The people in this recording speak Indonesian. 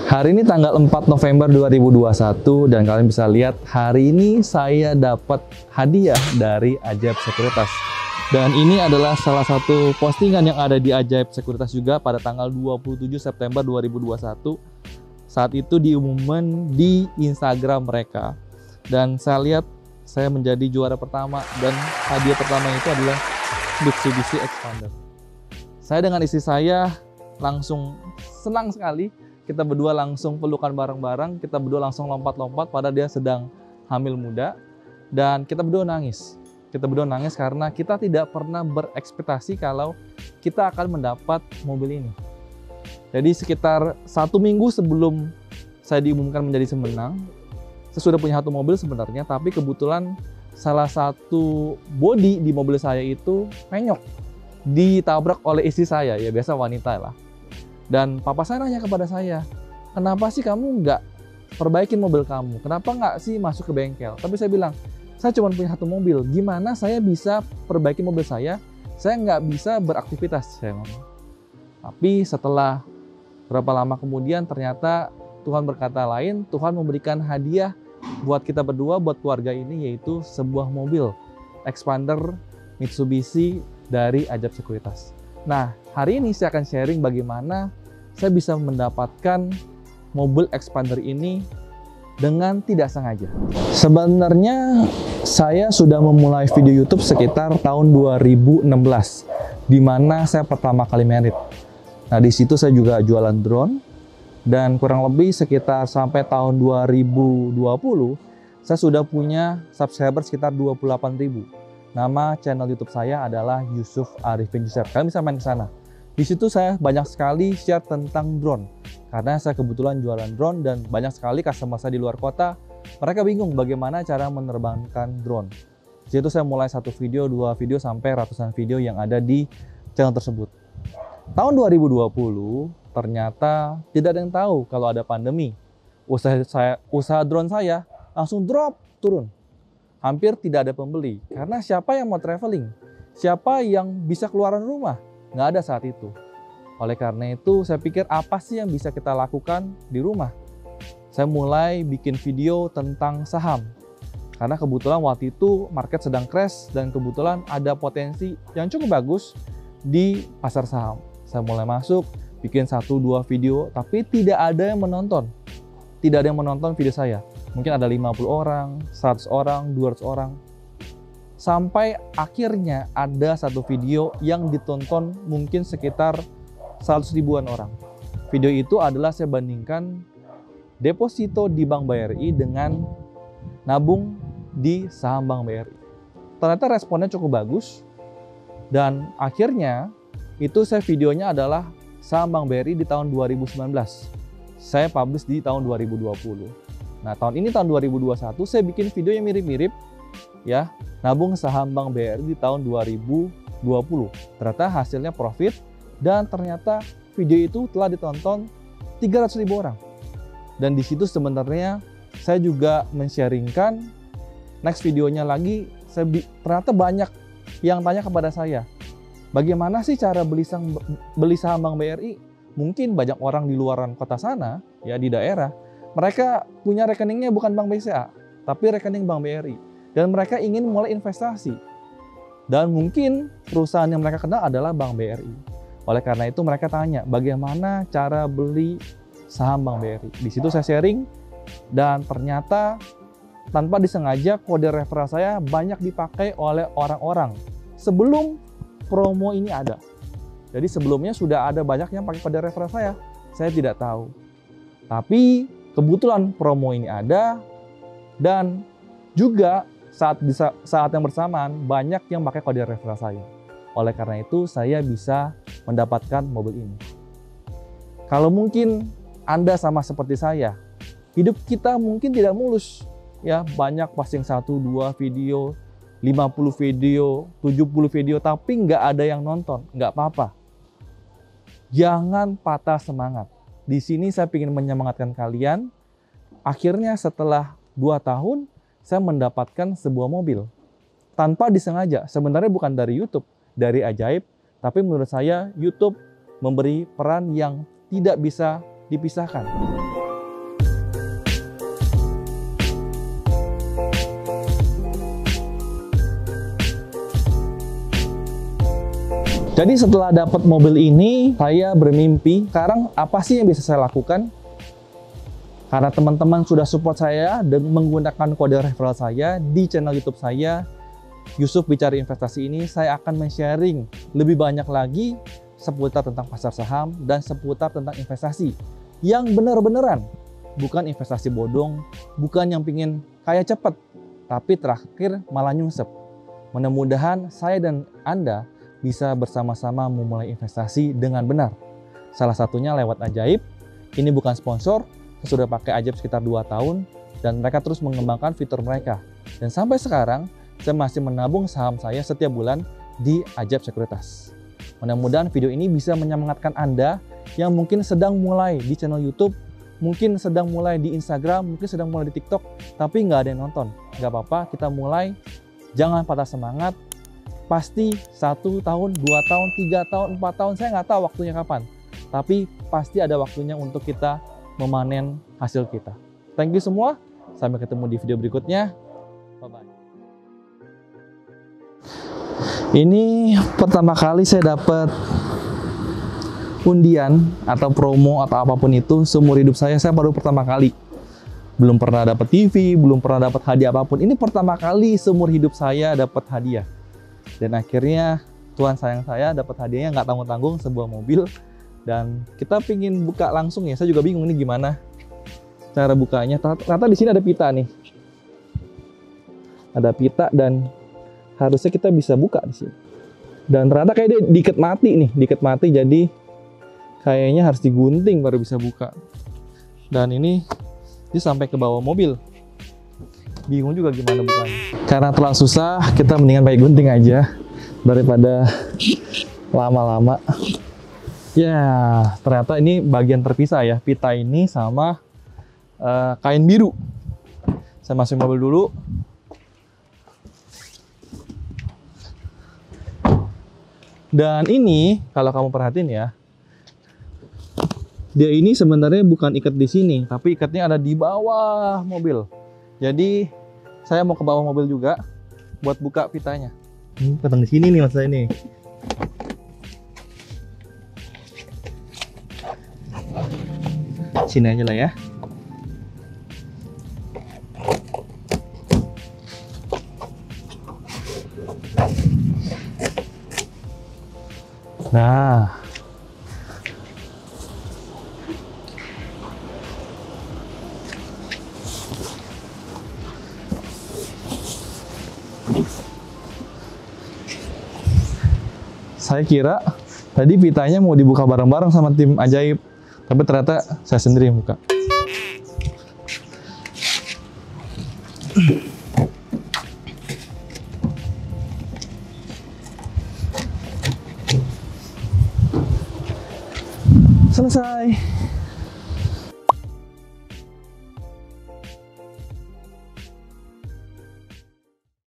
Hari ini tanggal 4 November 2021 dan kalian bisa lihat hari ini saya dapat hadiah dari Ajaib Sekuritas. Dan ini adalah salah satu postingan yang ada di Ajaib Sekuritas juga pada tanggal 27 September 2021. Saat itu diumumkan di Instagram mereka. Dan saya lihat saya menjadi juara pertama dan hadiah pertama itu adalah Mitsubishi Xpander. Saya dengan istri saya langsung senang sekali. Kita berdua langsung pelukan bareng-bareng, kita berdua langsung lompat-lompat pada dia sedang hamil muda. Dan kita berdua nangis. Kita berdua nangis karena kita tidak pernah berekspektasi kalau kita akan mendapat mobil ini. Jadi sekitar 1 minggu sebelum saya diumumkan menjadi pemenang, saya sudah punya satu mobil sebenarnya, tapi kebetulan salah satu bodi di mobil saya itu penyok. Ditabrak oleh istri saya, ya biasa wanita lah. Dan papa saya nanya kepada saya, kenapa sih kamu nggak perbaikin mobil kamu? Kenapa nggak sih masuk ke bengkel? Tapi saya bilang, saya cuma punya satu mobil. Gimana saya bisa perbaiki mobil saya? Saya nggak bisa beraktivitas, saya ngomong. Tapi setelah berapa lama kemudian ternyata Tuhan berkata lain. Tuhan memberikan hadiah buat kita berdua, buat keluarga ini, yaitu sebuah mobil Xpander Mitsubishi dari Ajaib Sekuritas. Nah, hari ini saya akan sharing bagaimana saya bisa mendapatkan mobil Xpander ini dengan tidak sengaja. Sebenarnya saya sudah memulai video YouTube sekitar tahun 2016, di mana saya pertama kali merit. Nah, di situ saya juga jualan drone, dan kurang lebih sekitar sampai tahun 2020, saya sudah punya subscriber sekitar 28.000. Nama channel YouTube saya adalah Yusuf Arifin Yusuf. Kalian bisa main ke sana. Di situ saya banyak sekali share tentang drone. Karena saya kebetulan jualan drone dan banyak sekali customer saya di luar kota. Mereka bingung bagaimana cara menerbangkan drone. Di situ saya mulai 1 video, 2 video, sampai ratusan video yang ada di channel tersebut. Tahun 2020 ternyata tidak ada yang tahu kalau ada pandemi. Usaha drone saya langsung drop, turun. Hampir tidak ada pembeli. Karena siapa yang mau traveling? Siapa yang bisa keluaran rumah? Nggak ada saat itu. Oleh karena itu, saya pikir apa sih yang bisa kita lakukan di rumah? Saya mulai bikin video tentang saham. Karena kebetulan waktu itu market sedang crash dan kebetulan ada potensi yang cukup bagus di pasar saham. Saya mulai masuk, bikin 1-2 video, tapi tidak ada yang menonton. Tidak ada yang menonton video saya. Mungkin ada 50 orang, 100 orang, 200 orang. Sampai akhirnya ada satu video yang ditonton mungkin sekitar 100 ribuan orang. Video itu adalah saya bandingkan deposito di Bank BRI dengan nabung di saham Bank BRI. Ternyata responnya cukup bagus. Dan akhirnya itu saya videonya adalah saham Bank BRI di tahun 2019. Saya publish di tahun 2020. Nah, tahun ini tahun 2021 saya bikin video yang mirip-mirip ya, nabung saham Bank BRI di tahun 2020. Ternyata hasilnya profit dan ternyata video itu telah ditonton 300.000 orang. Dan di situ sebenarnya saya juga men-sharingkan next videonya lagi, ternyata banyak yang tanya kepada saya, bagaimana sih cara beli saham Bank BRI? Mungkin banyak orang di luaran kota sana, ya di daerah, mereka punya rekeningnya bukan Bank BCA, tapi rekening Bank BRI. Dan mereka ingin mulai investasi. Dan mungkin perusahaan yang mereka kenal adalah Bank BRI. Oleh karena itu mereka tanya, bagaimana cara beli saham Bank BRI? Di situ saya sharing, dan ternyata tanpa disengaja kode referral saya banyak dipakai oleh orang-orang sebelum promo ini ada. Jadi sebelumnya sudah ada banyak yang pakai kode referral saya tidak tahu. Tapi kebetulan promo ini ada, dan juga saat yang bersamaan banyak yang pakai kode referral saya. Oleh karena itu saya bisa mendapatkan mobil ini. Kalau mungkin Anda sama seperti saya, hidup kita mungkin tidak mulus. Ya, banyak posting 1-2 video, 50 video, 70 video, tapi nggak ada yang nonton. Nggak apa-apa. Jangan patah semangat. Di sini saya ingin menyemangatkan kalian. Akhirnya setelah 2 tahun, saya mendapatkan sebuah mobil. Tanpa disengaja, sebenarnya bukan dari YouTube, dari Ajaib. Tapi menurut saya, YouTube memberi peran yang tidak bisa dipisahkan. Jadi setelah dapat mobil ini, saya bermimpi, sekarang apa sih yang bisa saya lakukan? Karena teman-teman sudah support saya dengan menggunakan kode referral saya di channel YouTube saya, Yusuf Bicara Investasi ini, saya akan men-sharing lebih banyak lagi seputar tentang pasar saham dan seputar tentang investasi yang benar-beneran, bukan investasi bodong, bukan yang pingin kaya cepat, tapi terakhir malah nyungsep. Mudah-mudahan saya dan Anda bisa bersama-sama memulai investasi dengan benar. Salah satunya lewat Ajaib. Ini bukan sponsor, saya sudah pakai Ajaib sekitar 2 tahun dan mereka terus mengembangkan fitur mereka. Dan sampai sekarang, saya masih menabung saham saya setiap bulan di Ajaib Sekuritas. Mudah-mudahan video ini bisa menyemangatkan Anda yang mungkin sedang mulai di channel YouTube, mungkin sedang mulai di Instagram, mungkin sedang mulai di TikTok, tapi nggak ada yang nonton. Nggak apa-apa, kita mulai. Jangan patah semangat. Pasti 1 tahun, 2 tahun, 3 tahun, 4 tahun, saya nggak tahu waktunya kapan. Tapi pasti ada waktunya untuk kita memanen hasil kita. Thank you semua. Sampai ketemu di video berikutnya. Bye-bye. Ini pertama kali saya dapat undian atau promo atau apapun itu seumur hidup saya baru pertama kali. Belum pernah dapat TV, belum pernah dapat hadiah apapun. Ini pertama kali seumur hidup saya dapat hadiah. Dan akhirnya Tuhan sayang saya dapat hadiahnya nggak tanggung-tanggung, sebuah mobil. Dan kita pingin buka langsung ya, saya juga bingung ini gimana cara bukanya. Ternyata di sini ada pita nih. Ada pita dan harusnya kita bisa buka di sini. Dan ternyata kayak dia diikat mati nih, diikat mati, jadi kayaknya harus digunting baru bisa buka. Dan ini dia sampai ke bawah mobil. Bingung juga gimana bukanya. Karena terlalu susah, kita mendingan pakai gunting aja daripada lama-lama. Ya, ternyata ini bagian terpisah ya, pita ini sama kain biru. Saya masukin mobil dulu. Dan ini kalau kamu perhatiin ya, dia ini sebenarnya bukan ikat di sini, tapi ikatnya ada di bawah mobil. Jadi saya mau ke bawah mobil juga buat buka pitanya. Pasang di sini nih mas saya ini. Sini aja lah ya. Nah, saya kira tadi pitanya mau dibuka bareng-bareng sama tim Ajaib, tapi ternyata saya sendiri yang buka. Selesai.